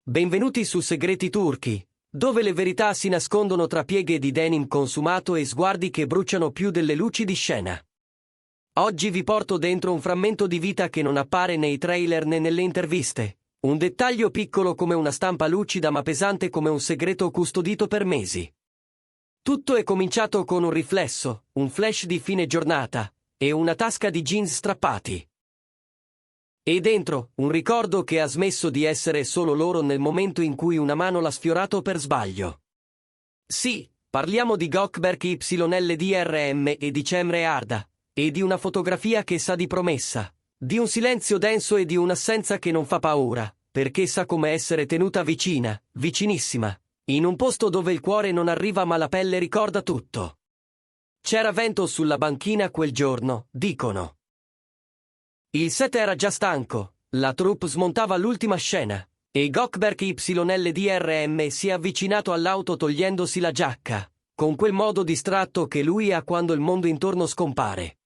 Benvenuti su Segreti Turchi, dove le verità si nascondono tra pieghe di denim consumato e sguardi che bruciano più delle luci di scena. Oggi vi porto dentro un frammento di vita che non appare nei trailer né nelle interviste, un dettaglio piccolo come una stampa lucida ma pesante come un segreto custodito per mesi. Tutto è cominciato con un riflesso, un flash di fine giornata, e una tasca di jeans strappati. E dentro, un ricordo che ha smesso di essere solo loro nel momento in cui una mano l'ha sfiorato per sbaglio. Sì, parliamo di Gökberk YLDRM e di Cemre Arda, e di una fotografia che sa di promessa, di un silenzio denso e di un'assenza che non fa paura, perché sa come essere tenuta vicina, vicinissima, in un posto dove il cuore non arriva ma la pelle ricorda tutto. C'era vento sulla banchina quel giorno, dicono. Il set era già stanco, la troupe smontava l'ultima scena, e Gökberk YLDRM si è avvicinato all'auto togliendosi la giacca, con quel modo distratto che lui ha quando il mondo intorno scompare.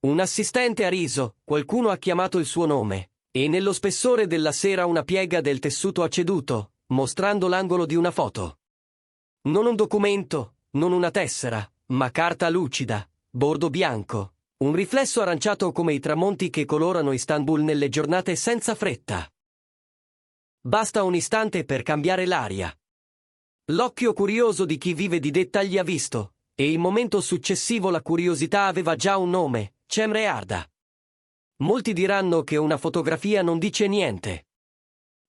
Un assistente ha riso, qualcuno ha chiamato il suo nome, e nello spessore della sera una piega del tessuto ha ceduto, mostrando l'angolo di una foto. Non un documento, non una tessera, ma carta lucida, bordo bianco. Un riflesso aranciato come i tramonti che colorano Istanbul nelle giornate senza fretta. Basta un istante per cambiare l'aria. L'occhio curioso di chi vive di dettagli ha visto, e il momento successivo la curiosità aveva già un nome, Cemre Arda. Molti diranno che una fotografia non dice niente.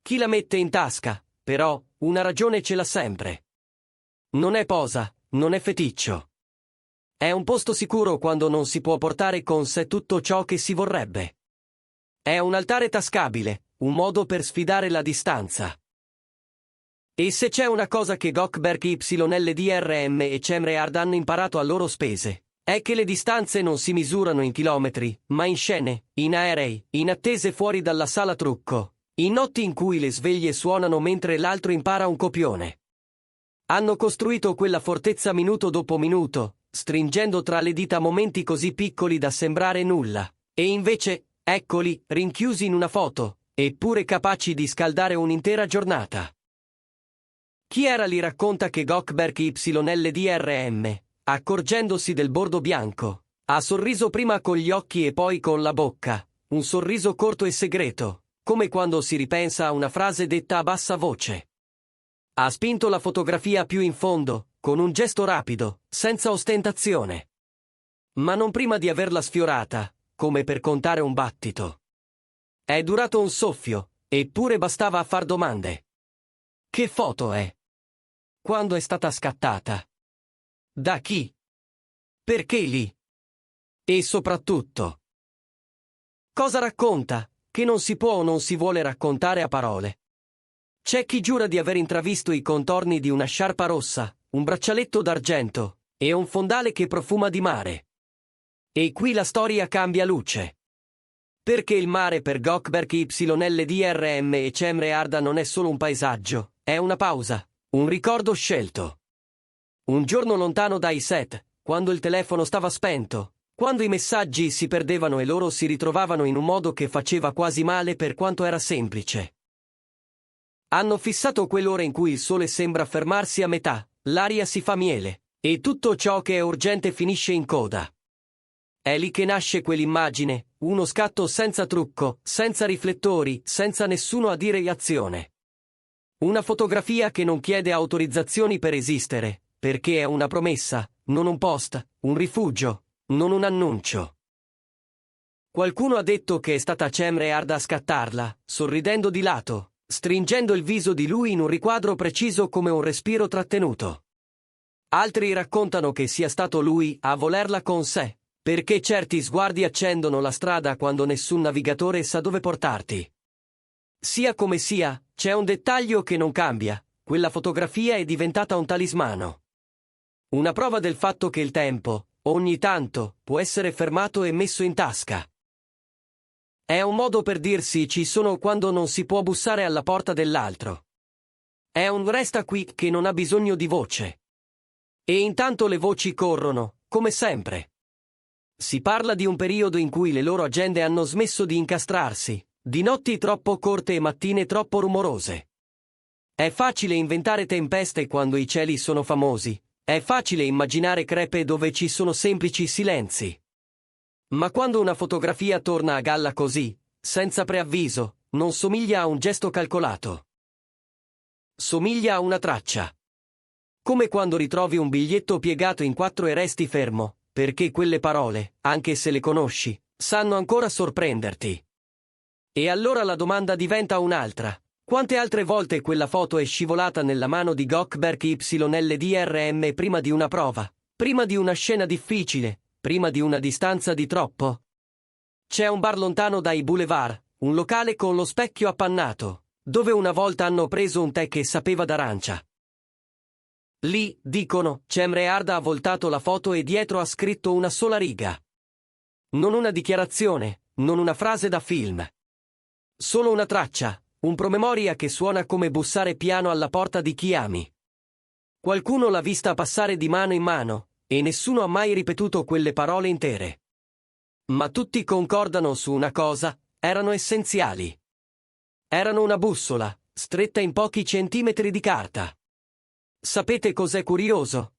Chi la mette in tasca, però, una ragione ce l'ha sempre. Non è posa, non è feticcio. È un posto sicuro quando non si può portare con sé tutto ciò che si vorrebbe. È un altare tascabile, un modo per sfidare la distanza. E se c'è una cosa che Gökberk YLDRM e Cemre Arda hanno imparato a loro spese, è che le distanze non si misurano in chilometri, ma in scene, in aerei, in attese fuori dalla sala trucco, in notti in cui le sveglie suonano mentre l'altro impara un copione. Hanno costruito quella fortezza minuto dopo minuto, stringendo tra le dita momenti così piccoli da sembrare nulla, e invece, eccoli, rinchiusi in una foto, eppure capaci di scaldare un'intera giornata. Chi era li racconta che Gökberk YLDRM, accorgendosi del bordo bianco, ha sorriso prima con gli occhi e poi con la bocca, un sorriso corto e segreto, come quando si ripensa a una frase detta a bassa voce. Ha spinto la fotografia più in fondo, con un gesto rapido, senza ostentazione. Ma non prima di averla sfiorata, come per contare un battito. È durato un soffio, eppure bastava a far domande. Che foto è? Quando è stata scattata? Da chi? Perché lì? E soprattutto, cosa racconta, che non si può o non si vuole raccontare a parole? C'è chi giura di aver intravisto i contorni di una sciarpa rossa, un braccialetto d'argento, e un fondale che profuma di mare. E qui la storia cambia luce. Perché il mare per Gökberk YLDRM e Cemre Arda non è solo un paesaggio, è una pausa, un ricordo scelto. Un giorno lontano dai set, quando il telefono stava spento, quando i messaggi si perdevano e loro si ritrovavano in un modo che faceva quasi male per quanto era semplice. Hanno fissato quell'ora in cui il sole sembra fermarsi a metà, l'aria si fa miele, e tutto ciò che è urgente finisce in coda. È lì che nasce quell'immagine, uno scatto senza trucco, senza riflettori, senza nessuno a dire azione. Una fotografia che non chiede autorizzazioni per esistere, perché è una promessa, non un post, un rifugio, non un annuncio. Qualcuno ha detto che è stata Cemre Arda a scattarla, sorridendo di lato, stringendo il viso di lui in un riquadro preciso come un respiro trattenuto. Altri raccontano che sia stato lui a volerla con sé, perché certi sguardi accendono la strada quando nessun navigatore sa dove portarti. Sia come sia, c'è un dettaglio che non cambia, quella fotografia è diventata un talismano. Una prova del fatto che il tempo, ogni tanto, può essere fermato e messo in tasca. È un modo per dirsi ci sono quando non si può bussare alla porta dell'altro. È un resta qui che non ha bisogno di voce. E intanto le voci corrono, come sempre. Si parla di un periodo in cui le loro agende hanno smesso di incastrarsi, di notti troppo corte e mattine troppo rumorose. È facile inventare tempeste quando i cieli sono famosi. È facile immaginare crepe dove ci sono semplici silenzi. Ma quando una fotografia torna a galla così, senza preavviso, non somiglia a un gesto calcolato. Somiglia a una traccia. Come quando ritrovi un biglietto piegato in quattro e resti fermo, perché quelle parole, anche se le conosci, sanno ancora sorprenderti. E allora la domanda diventa un'altra. Quante altre volte quella foto è scivolata nella mano di Gökberk YLDRM prima di una prova, prima di una scena difficile, prima di una distanza di troppo? C'è un bar lontano dai boulevard, un locale con lo specchio appannato, dove una volta hanno preso un tè che sapeva d'arancia. Lì, dicono, Cemre Arda ha voltato la foto e dietro ha scritto una sola riga. Non una dichiarazione, non una frase da film. Solo una traccia, un promemoria che suona come bussare piano alla porta di chi ami. Qualcuno l'ha vista passare di mano in mano, e nessuno ha mai ripetuto quelle parole intere. Ma tutti concordano su una cosa, erano essenziali. Erano una bussola, stretta in pochi centimetri di carta. Sapete cos'è curioso?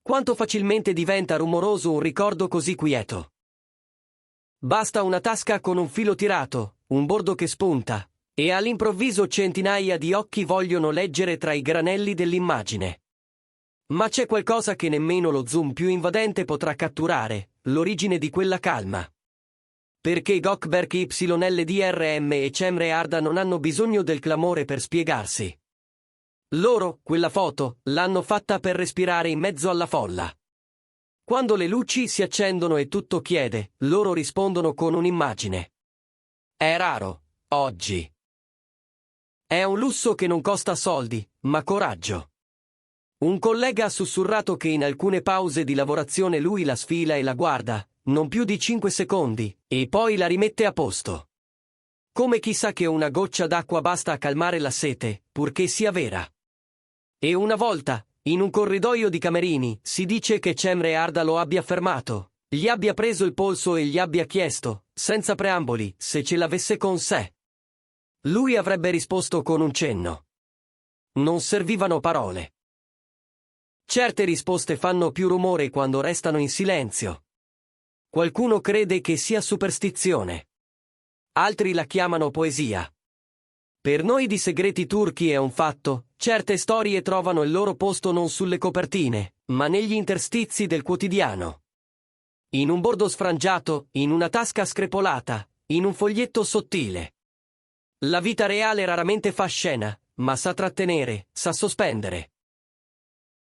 Quanto facilmente diventa rumoroso un ricordo così quieto. Basta una tasca con un filo tirato, un bordo che spunta, e all'improvviso centinaia di occhi vogliono leggere tra i granelli dell'immagine. Ma c'è qualcosa che nemmeno lo zoom più invadente potrà catturare, l'origine di quella calma. Perché Gökberk YLDRM e Cemre Arda non hanno bisogno del clamore per spiegarsi. Loro, quella foto, l'hanno fatta per respirare in mezzo alla folla. Quando le luci si accendono e tutto chiede, loro rispondono con un'immagine. È raro, oggi. È un lusso che non costa soldi, ma coraggio. Un collega ha sussurrato che in alcune pause di lavorazione lui la sfila e la guarda, non più di 5 secondi, e poi la rimette a posto. Come chi sa che una goccia d'acqua basta a calmare la sete, purché sia vera. E una volta, in un corridoio di camerini, si dice che Cemre Arda lo abbia fermato, gli abbia preso il polso e gli abbia chiesto, senza preamboli, se ce l'avesse con sé. Lui avrebbe risposto con un cenno. Non servivano parole. Certe risposte fanno più rumore quando restano in silenzio. Qualcuno crede che sia superstizione. Altri la chiamano poesia. Per noi di Segreti Turchi è un fatto, certe storie trovano il loro posto non sulle copertine, ma negli interstizi del quotidiano. In un bordo sfrangiato, in una tasca screpolata, in un foglietto sottile. La vita reale raramente fa scena, ma sa trattenere, sa sospendere.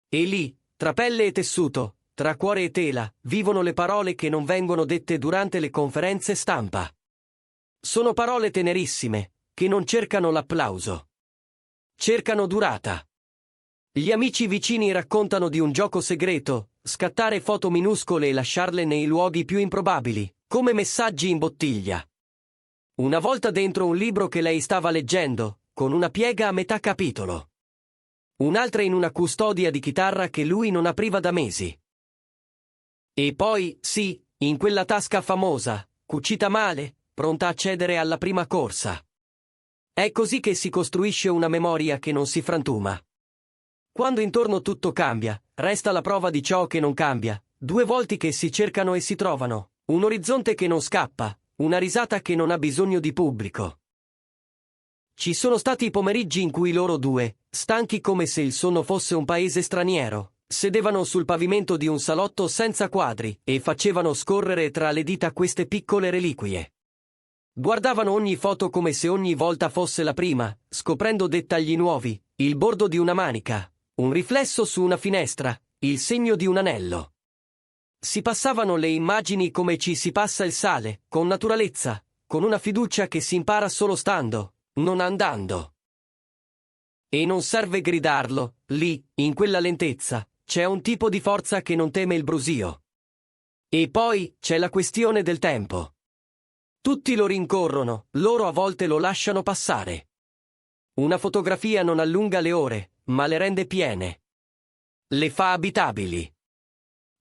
E lì, tra pelle e tessuto, tra cuore e tela, vivono le parole che non vengono dette durante le conferenze stampa. Sono parole tenerissime, che non cercano l'applauso. Cercano durata. Gli amici vicini raccontano di un gioco segreto, scattare foto minuscole e lasciarle nei luoghi più improbabili, come messaggi in bottiglia. Una volta dentro un libro che lei stava leggendo, con una piega a metà capitolo. Un'altra in una custodia di chitarra che lui non apriva da mesi. E poi, sì, in quella tasca famosa, cucita male, pronta a cedere alla prima corsa. È così che si costruisce una memoria che non si frantuma. Quando intorno tutto cambia, resta la prova di ciò che non cambia, due volti che si cercano e si trovano, un orizzonte che non scappa, una risata che non ha bisogno di pubblico. Ci sono stati pomeriggi in cui loro due, stanchi come se il sonno fosse un paese straniero, sedevano sul pavimento di un salotto senza quadri e facevano scorrere tra le dita queste piccole reliquie. Guardavano ogni foto come se ogni volta fosse la prima, scoprendo dettagli nuovi, il bordo di una manica, un riflesso su una finestra, il segno di un anello. Si passavano le immagini come ci si passa il sale, con naturalezza, con una fiducia che si impara solo stando, non andando. E non serve gridarlo, lì, in quella lentezza, c'è un tipo di forza che non teme il brusio. E poi, c'è la questione del tempo. Tutti lo rincorrono, loro a volte lo lasciano passare. Una fotografia non allunga le ore, ma le rende piene. Le fa abitabili.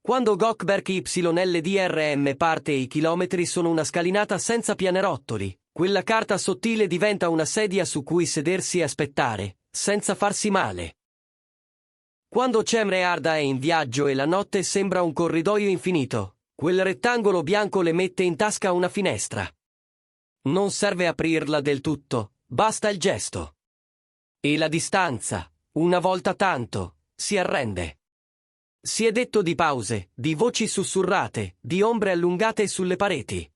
Quando Gökberk YLDRM parte e i chilometri sono una scalinata senza pianerottoli, quella carta sottile diventa una sedia su cui sedersi e aspettare, senza farsi male. Quando Cemre Arda è in viaggio e la notte sembra un corridoio infinito, quel rettangolo bianco le mette in tasca una finestra. Non serve aprirla del tutto, basta il gesto. E la distanza, una volta tanto, si arrende. Si è detto di pause, di voci sussurrate, di ombre allungate sulle pareti.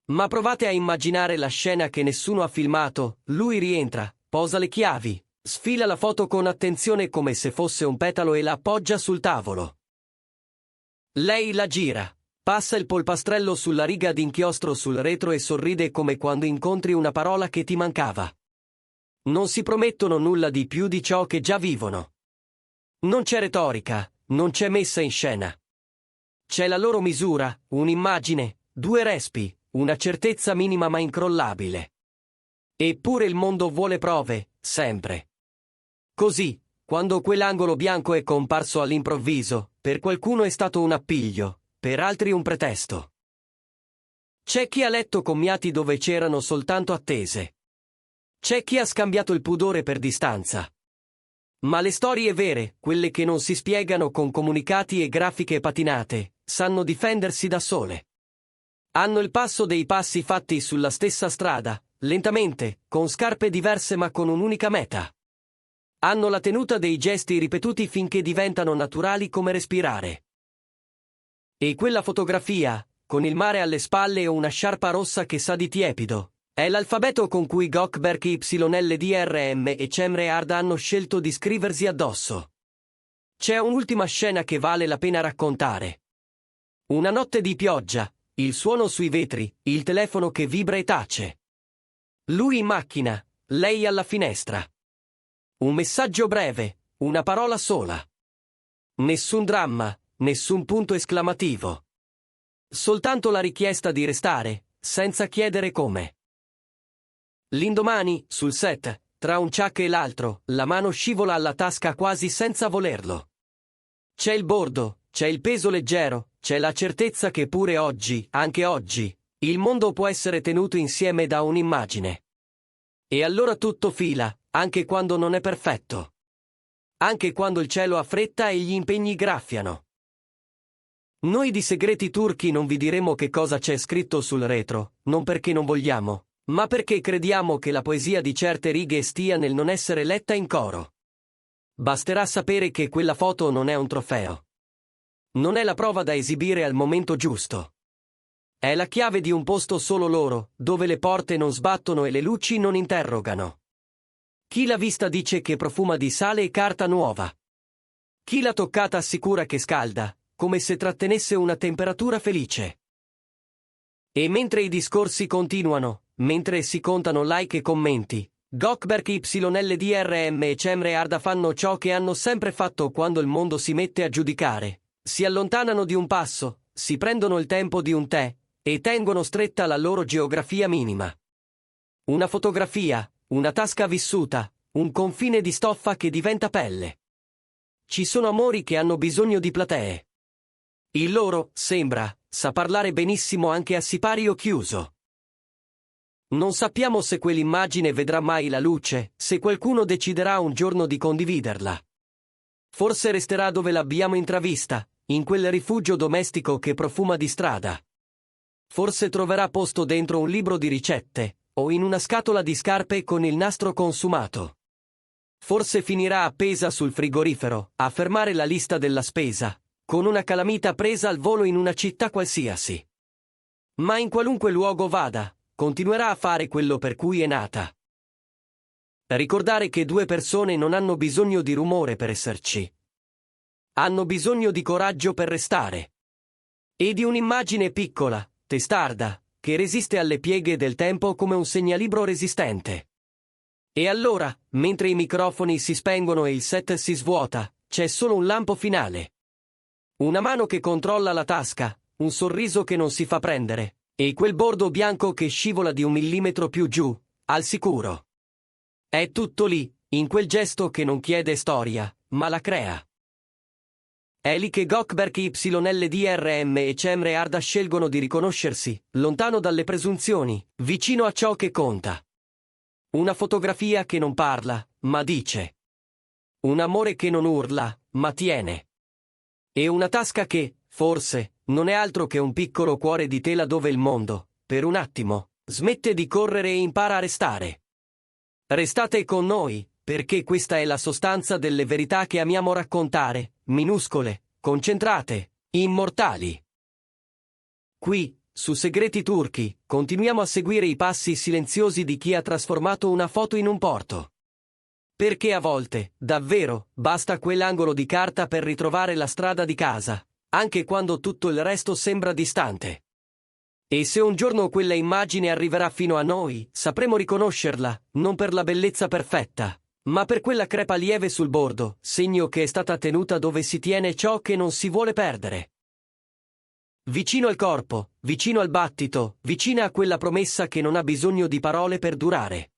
Ma provate a immaginare la scena che nessuno ha filmato, lui rientra, posa le chiavi, sfila la foto con attenzione come se fosse un petalo e la appoggia sul tavolo. Lei la gira, passa il polpastrello sulla riga d'inchiostro sul retro e sorride come quando incontri una parola che ti mancava. Non si promettono nulla di più di ciò che già vivono. Non c'è retorica, non c'è messa in scena. C'è la loro misura, un'immagine, due respi, una certezza minima ma incrollabile. Eppure il mondo vuole prove, sempre. Così, quando quell'angolo bianco è comparso all'improvviso, per qualcuno è stato un appiglio, per altri un pretesto. C'è chi ha letto commiati dove c'erano soltanto attese. C'è chi ha scambiato il pudore per distanza. Ma le storie vere, quelle che non si spiegano con comunicati e grafiche patinate, sanno difendersi da sole. Hanno il passo dei passi fatti sulla stessa strada, lentamente, con scarpe diverse ma con un'unica meta. Hanno la tenuta dei gesti ripetuti finché diventano naturali come respirare. E quella fotografia, con il mare alle spalle e una sciarpa rossa che sa di tiepido, è l'alfabeto con cui Gökberk YLDRM e Cemre Arda hanno scelto di scriversi addosso. C'è un'ultima scena che vale la pena raccontare. Una notte di pioggia, il suono sui vetri, il telefono che vibra e tace. Lui in macchina, lei alla finestra. Un messaggio breve, una parola sola. Nessun dramma, nessun punto esclamativo. Soltanto la richiesta di restare, senza chiedere come. L'indomani, sul set, tra un ciak e l'altro, la mano scivola alla tasca quasi senza volerlo. C'è il bordo, c'è il peso leggero, c'è la certezza che pure oggi, anche oggi, il mondo può essere tenuto insieme da un'immagine. E allora tutto fila, anche quando non è perfetto. Anche quando il cielo ha fretta e gli impegni graffiano. Noi di Segreti Turchi non vi diremo che cosa c'è scritto sul retro, non perché non vogliamo, ma perché crediamo che la poesia di certe righe stia nel non essere letta in coro. Basterà sapere che quella foto non è un trofeo. Non è la prova da esibire al momento giusto. È la chiave di un posto solo loro, dove le porte non sbattono e le luci non interrogano. Chi l'ha vista dice che profuma di sale e carta nuova. Chi l'ha toccata assicura che scalda, come se trattenesse una temperatura felice. E mentre i discorsi continuano, mentre si contano like e commenti, Gökberk YLDRM e Cemre Arda fanno ciò che hanno sempre fatto quando il mondo si mette a giudicare. Si allontanano di un passo, si prendono il tempo di un tè, e tengono stretta la loro geografia minima. Una fotografia, una tasca vissuta, un confine di stoffa che diventa pelle. Ci sono amori che hanno bisogno di platee. Il loro, sembra, sa parlare benissimo anche a sipario chiuso. Non sappiamo se quell'immagine vedrà mai la luce, se qualcuno deciderà un giorno di condividerla. Forse resterà dove l'abbiamo intravista, in quel rifugio domestico che profuma di strada. Forse troverà posto dentro un libro di ricette, o in una scatola di scarpe con il nastro consumato. Forse finirà appesa sul frigorifero, a fermare la lista della spesa, con una calamita presa al volo in una città qualsiasi. Ma in qualunque luogo vada, continuerà a fare quello per cui è nata. Ricordare che due persone non hanno bisogno di rumore per esserci. Hanno bisogno di coraggio per restare. E di un'immagine piccola, testarda, che resiste alle pieghe del tempo come un segnalibro resistente. E allora, mentre i microfoni si spengono e il set si svuota, c'è solo un lampo finale. Una mano che controlla la tasca, un sorriso che non si fa prendere, e quel bordo bianco che scivola di 1 millimetro più giù, al sicuro. È tutto lì, in quel gesto che non chiede storia, ma la crea. È lì che Gökberk YLDRM e Cemre Arda scelgono di riconoscersi, lontano dalle presunzioni, vicino a ciò che conta. Una fotografia che non parla, ma dice. Un amore che non urla, ma tiene. E una tasca che, forse, non è altro che un piccolo cuore di tela dove il mondo, per un attimo, smette di correre e impara a restare. Restate con noi, perché questa è la sostanza delle verità che amiamo raccontare, minuscole, concentrate, immortali. Qui, su Segreti Turchi, continuiamo a seguire i passi silenziosi di chi ha trasformato una foto in un porto. Perché a volte, davvero, basta quell'angolo di carta per ritrovare la strada di casa, anche quando tutto il resto sembra distante. E se un giorno quella immagine arriverà fino a noi, sapremo riconoscerla, non per la bellezza perfetta, ma per quella crepa lieve sul bordo, segno che è stata tenuta dove si tiene ciò che non si vuole perdere. Vicino al corpo, vicino al battito, vicina a quella promessa che non ha bisogno di parole per durare.